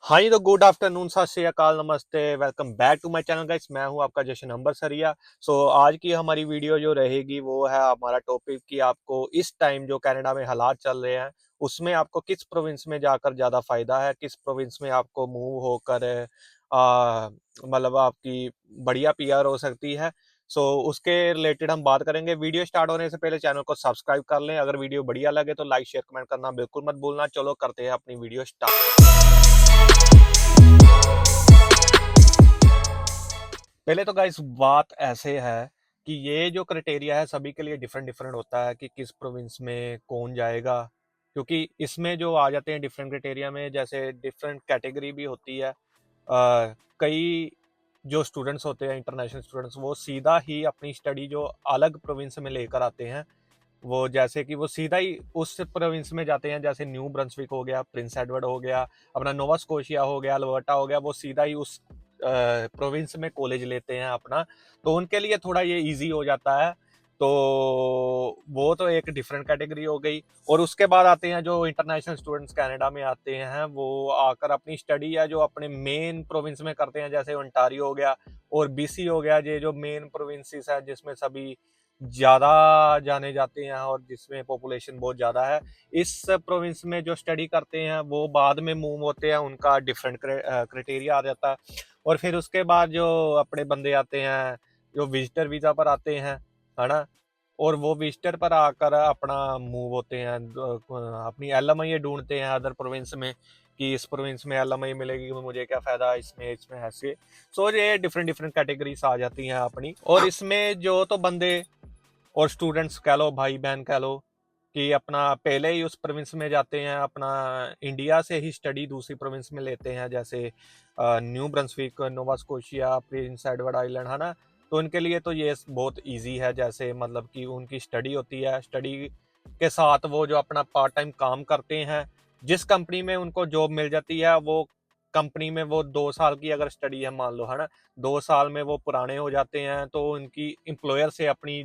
हाँ जी, तो good afternoon, सत श्री अकाल, नमस्ते, welcome back to my channel guys. मैं हूं आपका जशन अंबरसरिया। आज की हमारी वीडियो जो रहेगी वो है हमारा टॉपिक कि आपको इस टाइम जो कनाडा में हालात चल रहे हैं उसमें आपको किस प्रोविंस में जाकर ज़्यादा फ़ायदा है, किस प्रोविंस में आपको मूव होकर मतलब आपकी बढ़िया पीआर हो सकती है। उसके रिलेटेड हम बात करेंगे। वीडियो स्टार्ट होने से पहले चैनल को सब्सक्राइब कर लें। अगर वीडियो बढ़िया लगे तो लाइक शेयर कमेंट करना बिल्कुल मत भूलना। चलो करते हैं अपनी वीडियो स्टार्ट। पहले तो गाइस बात ऐसे है कि ये जो क्राइटेरिया है सभी के लिए डिफरेंट डिफरेंट होता है कि किस प्रोविंस में कौन जाएगा, क्योंकि इसमें जो आ जाते हैं डिफरेंट क्राइटेरिया में, जैसे डिफरेंट कैटेगरी भी होती है। कई जो स्टूडेंट्स होते हैं, इंटरनेशनल स्टूडेंट्स, वो सीधा ही अपनी स्टडी जो अलग प्रोविंस में लेकर आते हैं, वो जैसे कि वो सीधा ही उस प्रोविंस में जाते हैं। जैसे न्यू ब्रंसविक हो गया, प्रिंस एडवर्ड हो गया, अपना नोवा स्कोशिया हो गया, अल्बर्टा हो गया, वो सीधा ही उस प्रोविंस में कॉलेज लेते हैं अपना। तो उनके लिए थोड़ा ये इजी हो जाता है। तो वो तो एक डिफरेंट कैटेगरी हो गई। और उसके बाद आते हैं जो इंटरनेशनल स्टूडेंट्स कनाडा में आते हैं, वो आकर अपनी स्टडी या जो अपने मेन प्रोविंस में करते हैं, जैसे ओंटारियो हो गया और बीसी हो गया। ये जो मेन प्रोविंसेस है जिसमें सभी ज़्यादा जाने जाते हैं और जिसमें पॉपुलेशन बहुत ज़्यादा है, इस प्रोविंस में जो स्टडी करते हैं वो बाद में मूव होते हैं, उनका डिफरेंट क्राइटेरिया आ जाता है। और फिर उसके बाद जो अपने बंदे आते हैं जो विजिटर वीज़ा पर आते हैं, है ना, और वो विजिटर पर आकर अपना मूव होते हैं, अपनी एलएमआई ढूंढते हैं अदर प्रोविंस में कि इस प्रोविंस में एलएमआई मिलेगी, मुझे क्या फ़ायदा इसमें इसमें ऐसे। ये डिफरेंट डिफरेंट कैटेगरीज आ जाती हैं अपनी। और इसमें जो तो बंदे और स्टूडेंट्स कह लो, भाई बहन कह लो, कि अपना पहले ही उस प्रोविंस में जाते हैं, अपना इंडिया से ही स्टडी दूसरी प्रोविंस में लेते हैं, जैसे new Brunswick, Nova Scotia, Prince Edward island, है ना। तो उनके लिए तो ये बहुत इजी है, जैसे मतलब कि उनकी स्टडी होती है, स्टडी के साथ वो जो अपना पार्ट टाइम काम करते हैं, जिस कंपनी में उनको जॉब मिल जाती है वो कंपनी में वो 2 साल की अगर स्टडी है मान लो, है ना, 2 साल में वो पुराने हो जाते हैं, तो उनकी एम्प्लॉयर से अपनी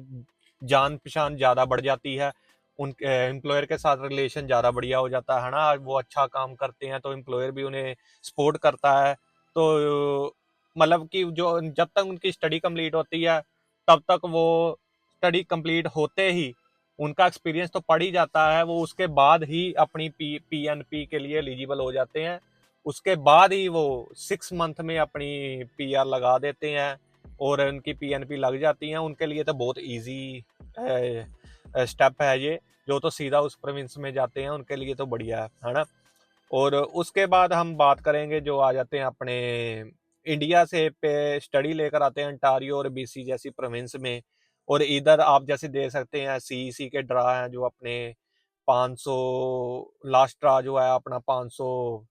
जान पहचान ज़्यादा बढ़ जाती है, उन एम्प्लॉयर के साथ रिलेशन ज़्यादा बढ़िया हो जाता है ना। वो अच्छा काम करते हैं तो एम्प्लॉयर भी उन्हें सपोर्ट करता है। तो मतलब कि जो जब तक उनकी स्टडी कंप्लीट होती है तब तक वो स्टडी कंप्लीट होते ही उनका एक्सपीरियंस तो पड़ ही जाता है, वो उसके बाद ही अपनी पीएनपी के लिए एलिजिबल हो जाते हैं। उसके बाद ही वो 6 मंथ में अपनी पीआर लगा देते हैं और उनकी पीएनपी लग जाती है। उनके लिए तो बहुत इजी स्टेप है ये। जो तो सीधा उस प्रोविंस में जाते हैं उनके लिए तो बढ़िया है ना। और उसके बाद हम बात करेंगे जो आ जाते हैं अपने इंडिया से पे स्टडी लेकर आते हैं अंटारियो और बीसी जैसी प्रोविंस में। और इधर आप जैसे देख सकते हैं सीईसी के ड्रा हैं जो अपने 500, लास्ट ड्रा जो है अपना 500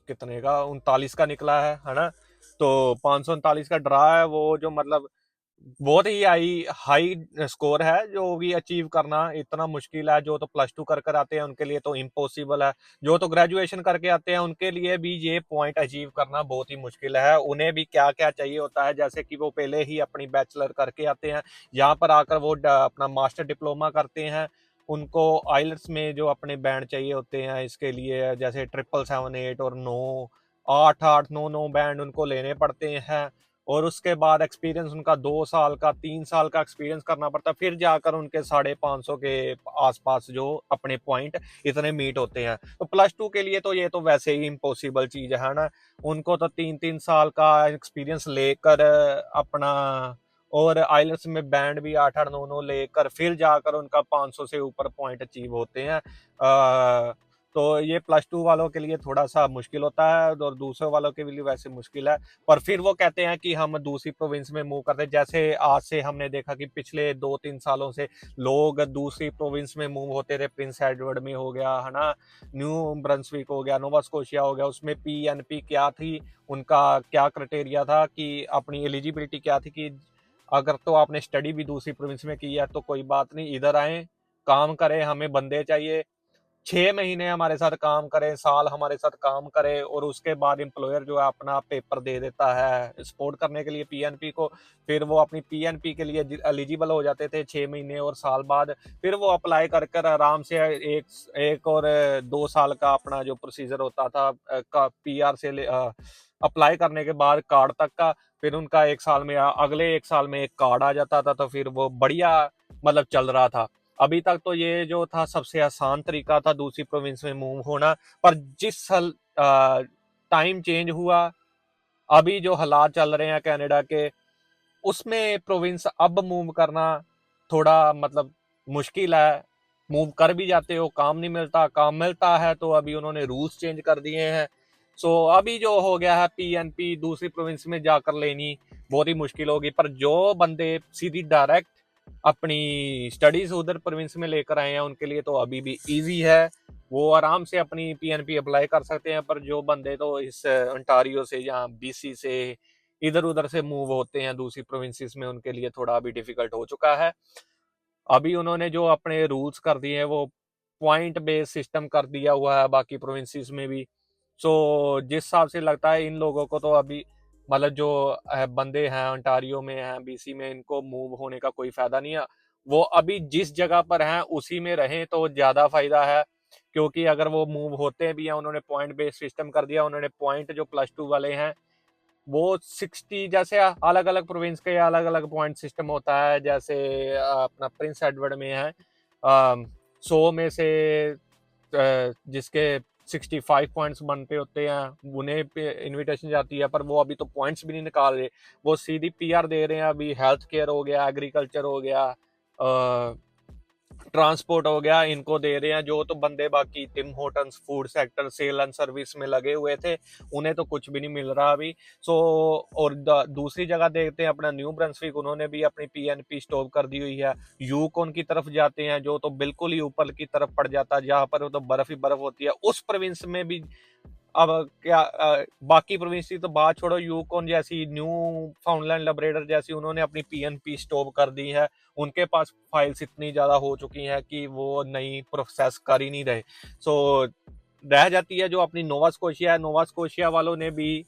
कितने का 39 का निकला है ना। तो 539 का ड्रा है वो, जो मतलब बहुत ही हाई हाई स्कोर है, जो भी अचीव करना इतना मुश्किल है। जो तो +2 कर कर आते हैं उनके लिए तो इम्पॉसिबल है, जो तो ग्रेजुएशन करके आते हैं उनके लिए भी ये पॉइंट अचीव करना बहुत ही मुश्किल है। उन्हें भी क्या क्या चाहिए होता है, जैसे कि वो पहले ही अपनी बैचलर करके आते हैं, यहाँ पर आकर वो अपना मास्टर डिप्लोमा करते हैं। उनको आइल्स में जो अपने बैंड चाहिए होते हैं इसके लिए, जैसे 777 8 और 9 8 8 9 9 बैंड उनको लेने पड़ते हैं। और उसके बाद एक्सपीरियंस उनका 2 साल का 3 साल का एक्सपीरियंस करना पड़ता है, फिर जाकर उनके 550 के आसपास जो अपने पॉइंट इतने मीट होते हैं। तो +2 के लिए तो ये तो वैसे ही इम्पॉसिबल चीज है ना। उनको तो 3 3 साल का एक्सपीरियंस लेकर अपना, और आइल्स में बैंड भी 8 8 9 9 लेकर फिर जाकर उनका 500 से ऊपर पॉइंट अचीव होते हैं। तो ये +2 वालों के लिए थोड़ा सा मुश्किल होता है और दूसरे वालों के लिए वैसे मुश्किल है। पर फिर वो कहते हैं कि हम दूसरी प्रोविंस में मूव करते हैं। जैसे आज से हमने देखा कि पिछले 2 3 सालों से लोग दूसरी प्रोविंस में मूव होते थे। प्रिंस एडवर्ड में हो गया, है ना, न्यू ब्रंसविक हो गया, नोवा स्कोशिया हो गया। उसमें पीएनपी क्या थी, उनका क्या क्राइटेरिया था, कि अपनी एलिजिबिलिटी क्या थी, कि अगर तो आपने स्टडी भी दूसरी प्रोविंस में की है तो कोई बात नहीं, इधर आए, काम करें, हमें बंदे चाहिए, 6 महीने हमारे साथ काम करे, साल हमारे साथ काम करे, और उसके बाद एम्प्लॉयर जो है अपना पेपर दे देता है सपोर्ट करने के लिए पीएनपी को। फिर वो अपनी पीएनपी के लिए एलिजिबल हो जाते थे 6 महीने और साल बाद। फिर वो अप्लाई कर कर आराम से एक एक और 2 साल का अपना जो प्रोसीजर होता था का पीआर से अप्लाई करने के बाद कार्ड तक का, फिर उनका 1 साल में अगले 1 साल में एक कार्ड आ जाता था, तो फिर वो बढ़िया मतलब चल रहा था। अभी तक तो ये जो था सबसे आसान तरीका था दूसरी प्रोविंस में मूव होना। पर जिस साल टाइम चेंज हुआ, अभी जो हालात चल रहे हैं कनाडा के, उसमें प्रोविंस अब मूव करना थोड़ा मतलब मुश्किल है। मूव कर भी जाते हो, काम नहीं मिलता, काम मिलता है तो अभी उन्होंने रूल्स चेंज कर दिए हैं। सो अभी जो हो गया है पीएनपी दूसरी प्रोविंस में जाकर लेनी बहुत ही मुश्किल होगी। पर जो बंदे सीधी डायरेक्ट अपनी स्टडीज उधर प्रोविंस में लेकर आए हैं उनके लिए तो अभी भी इजी है, वो आराम से अपनी पीएनपी अप्लाई कर सकते हैं। पर जो बंदे तो इस ओंटारियो से या बीसी से इधर उधर से मूव होते हैं दूसरी प्रोविंसेस में, उनके लिए थोड़ा अभी डिफिकल्ट हो चुका है। अभी उन्होंने जो अपने रूल्स कर दिए हैं वो पॉइंट बेस्ड सिस्टम कर दिया हुआ है बाकी प्रोविंसेस में भी। सो जिस हिसाब से लगता है इन लोगों को तो अभी मतलब जो बंदे हैं ओंटारियो में हैं, बीसी में, इनको मूव होने का कोई फायदा नहीं है। वो अभी जिस जगह पर हैं उसी में रहें तो ज्यादा फायदा है। क्योंकि अगर वो मूव होते भी हैं, उन्होंने पॉइंट बेस्ड सिस्टम कर दिया, उन्होंने पॉइंट जो प्लस 2 वाले हैं वो 60, जैसे अलग अलग प्रोविंस के अलग अलग पॉइंट सिस्टम होता है। जैसे अपना प्रिंस एडवर्ड में है 100 में से जिसके 65 पॉइंट्स बनते होते हैं उन्हें इनविटेशन जाती है। पर वो अभी तो पॉइंट्स भी नहीं निकाल रहे, वो सीधी पीआर दे रहे हैं। अभी हेल्थ केयर हो गया, एग्रीकल्चर हो गया, ट्रांसपोर्ट हो गया, इनको दे रहे हैं। जो तो बंदे बाकी Tim Hortons, food sector, sale and service में लगे हुए थे, उन्हें तो कुछ भी नहीं मिल रहा अभी। सो और दूसरी जगह देखते हैं अपना न्यू ब्रंसविक, उन्होंने भी अपनी पीएनपी स्टॉप कर दी हुई है। यूकोन की तरफ जाते हैं जो तो बिल्कुल ही ऊपर की तरफ पड़ जाता है, जहां पर तो बर्फ ही बर्फ होती है। उस प्रोविंस में भी अब क्या बाकी प्रोविंस की तो बात छोड़ो, यूकोन जैसी, न्यू फाउंडलैंड लैब्राडोर जैसी, उन्होंने अपनी पीएनपी स्टॉप कर दी है। उनके पास फाइल्स इतनी ज्यादा हो चुकी हैं कि वो नई प्रोसेस कर ही नहीं रहे। सो रह जाती है जो अपनी नोवा स्कोशिया है। नोवा स्कोशिया वालों ने भी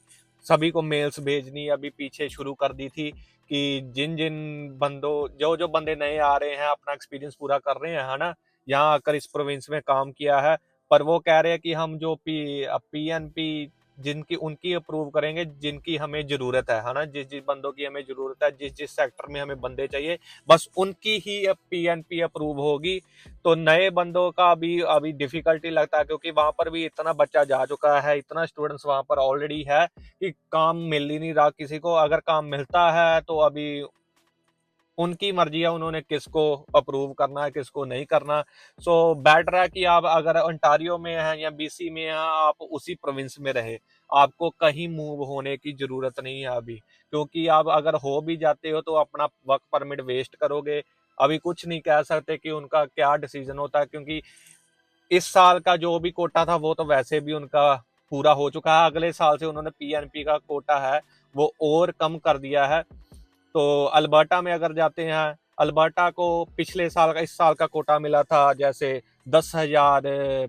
सभी को मेल्स भेजनी अभी पीछे शुरू कर दी थी कि जिन जिन बंदों जो जो बंदे नए आ रहे हैं, अपना एक्सपीरियंस पूरा कर रहे हैं, है ना, यहाँ आकर इस प्रोविंस में काम किया है, पर वो कह रहे हैं कि हम जो पीएनपी जिनकी उनकी अप्रूव करेंगे जिनकी हमें जरूरत है ना, जिस जिस बंदों की हमें जरूरत है, जिस जिस सेक्टर में हमें बंदे चाहिए, बस उनकी ही पीएनपी अप्रूव होगी। तो नए बंदों का भी अभी डिफिकल्टी लगता है, क्योंकि वहां पर भी इतना बच्चा जा चुका है, इतना स्टूडेंट्स वहां पर ऑलरेडी है कि काम मिल ही नहीं रहा किसी को। अगर काम मिलता है तो अभी उनकी मर्जी है, उन्होंने किसको अप्रूव करना है किसको नहीं करना। सो बेटर है कि आप अगर ओंटारियो में हैं या बीसी में हैं, आप उसी प्रोविंस में रहे, आपको कहीं मूव होने की जरूरत नहीं है अभी। क्योंकि आप अगर हो भी जाते हो तो अपना वर्क परमिट वेस्ट करोगे। अभी कुछ नहीं कह सकते कि उनका क्या डिसीजन होता है, क्योंकि इस साल का जो भी कोटा था वो तो वैसे भी उनका पूरा हो चुका है। अगले साल से उन्होंने पीएनपी का कोटा है वो और कम कर दिया है। तो अल्बर्टा में अगर जाते हैं, अल्बर्टा को पिछले साल का इस साल का कोटा मिला था, जैसे 10,000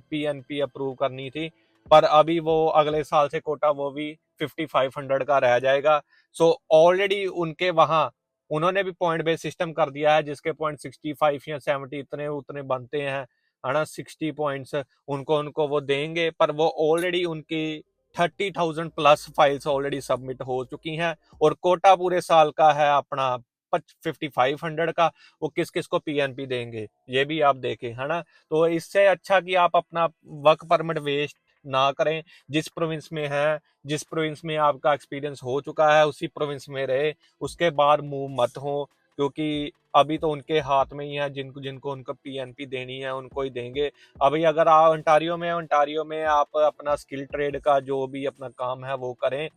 पीएनपी अप्रूव करनी थी, पर अभी वो अगले साल से कोटा वो भी 5500 का रह जाएगा। सो ऑलरेडी उनके वहां उन्होंने भी पॉइंट बेस्ड सिस्टम कर दिया है, जिसके पॉइंट 65 या 70 इतने उतने बनते हैं, है ना, 60 पॉइंट्स उनको उनको वो देंगे। पर वो ऑलरेडी उनकी 30,000 प्लस फाइल्स ऑलरेडी सबमिट हो चुकी हैं, और कोटा पूरे साल का है अपना 5500 का। वो किस किस को पीएनपी देंगे ये भी आप देखें, है ना। तो इससे अच्छा कि आप अपना वर्क परमिट वेस्ट ना करें, जिस प्रोविंस में है, जिस प्रोविंस में आपका एक्सपीरियंस हो चुका है उसी प्रोविंस में रहे, उसके बाद मूव मत हो। क्योंकि अभी तो उनके हाथ में ही है, जिनको जिनको उनको पीएनपी देनी है उनको ही देंगे। अभी अगर आप ओंटारियो में आप अपना स्किल ट्रेड का जो भी अपना काम है वो करें।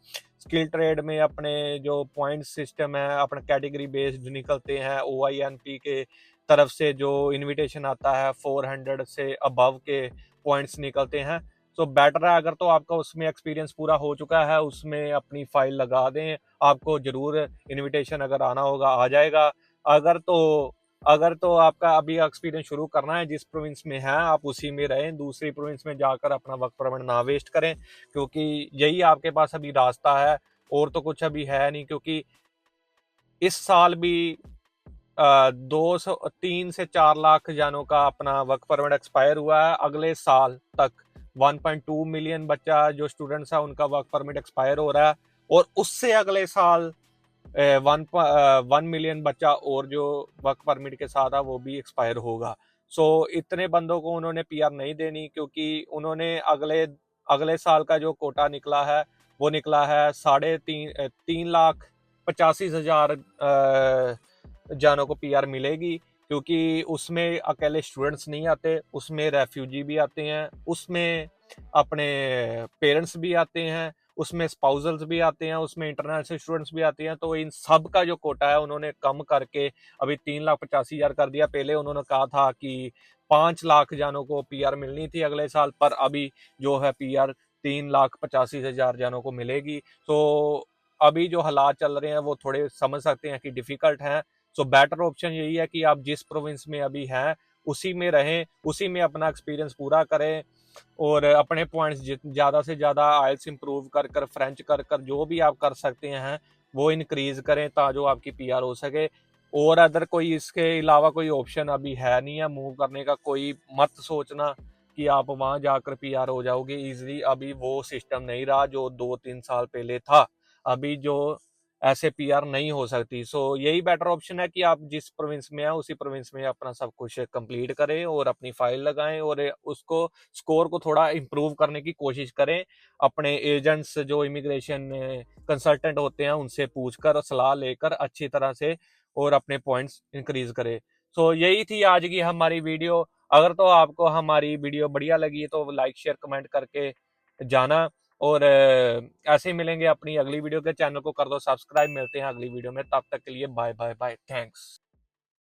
स्किल ट्रेड में अपने जो पॉइंट सिस्टम है, अपना कैटेगरी बेस्ड निकलते हैं, ओआईएनपी के तरफ से जो इनविटेशन आता है 400 से अबव के पॉइंट्स निकलते हैं। तो बेटर है, अगर तो आपका उसमें एक्सपीरियंस पूरा हो चुका है उसमें अपनी फाइल लगा दें, आपको जरूर इनविटेशन अगर आना होगा आ जाएगा। अगर तो अगर तो आपका अभी एक्सपीरियंस शुरू करना है, जिस प्रोविंस में है आप उसी में रहें, दूसरी प्रोविंस में जाकर अपना वर्क परमिट ना वेस्ट करें, क्योंकि यही आपके पास अभी रास्ता है, और तो कुछ अभी है नहीं। क्योंकि इस साल भी 3 से 4 लाख जानों का अपना वर्क परमिट एक्सपायर हुआ है। अगले साल तक 1.2 मिलियन बच्चा जो स्टूडेंट्स है उनका वर्क परमिट एक्सपायर हो रहा है, और उससे अगले साल 1 मिलियन बच्चा और जो वर्क परमिट के साथ है वो भी एक्सपायर होगा। सो इतने बंदों को उन्होंने पीआर नहीं देनी, क्योंकि उन्होंने अगले अगले साल का जो कोटा निकला है वो निकला है 3,85,हजार जानों को पीआर मिलेगी। क्योंकि उसमें अकेले स्टूडेंट्स नहीं आते, उसमें रेफ्यूजी भी आते हैं, उसमें अपने पेरेंट्स भी आते हैं, उसमें स्पाउसल्स भी आते हैं, उसमें इंटरनेशनल स्टूडेंट्स भी आते हैं। तो इन सब का जो कोटा है उन्होंने कम करके अभी 3,85,000 कर दिया। पहले उन्होंने कहा था कि 5 लाख जानों को पीआर मिलनी थी अगले साल, पर अभी जो है पीआर 3,85,000 जानों को मिलेगी। तो अभी जो हालात चल रहे हैं वो थोड़े समझ सकते हैं कि डिफिकल्ट हैं। सो बेटर ऑप्शन यही है कि आप जिस प्रोविंस में अभी हैं उसी में रहें, उसी में अपना एक्सपीरियंस पूरा करें, और अपने पॉइंट्स ज़्यादा से ज़्यादा आइल्स इंप्रूव कर कर, फ्रेंच कर कर, जो भी आप कर सकते हैं वो इंक्रीज करें ताकि आपकी पीआर हो सके। और अदर कोई इसके अलावा कोई ऑप्शन अभी है नहीं है मूव करने का। कोई मत सोचना कि आप वहां जाकर पीआर हो जाओगे इजीली, अभी वो सिस्टम नहीं रहा जो 2-3 साल पहले था। अभी जो ऐसे पीआर नहीं हो सकती। सो यही बेटर ऑप्शन है कि आप जिस प्रोविंस में हैं उसी प्रोविंस में अपना सब कुछ कंप्लीट करें और अपनी फाइल लगाएं, और उसको स्कोर को थोड़ा इम्प्रूव करने की कोशिश करें। अपने एजेंट्स जो इमिग्रेशन कंसल्टेंट होते हैं उनसे पूछकर सलाह लेकर अच्छी तरह से और अपने पॉइंट्स इंक्रीज करें। सो यही थी आज की हमारी वीडियो। अगर तो आपको हमारी वीडियो बढ़िया लगी तो लाइक शेयर कमेंट करके जाना, और ऐसे ही मिलेंगे अपनी अगली वीडियो के। चैनल को कर दो सब्सक्राइब। मिलते हैं अगली वीडियो में, तब तक के लिए बाय बाय बाय, थैंक्स।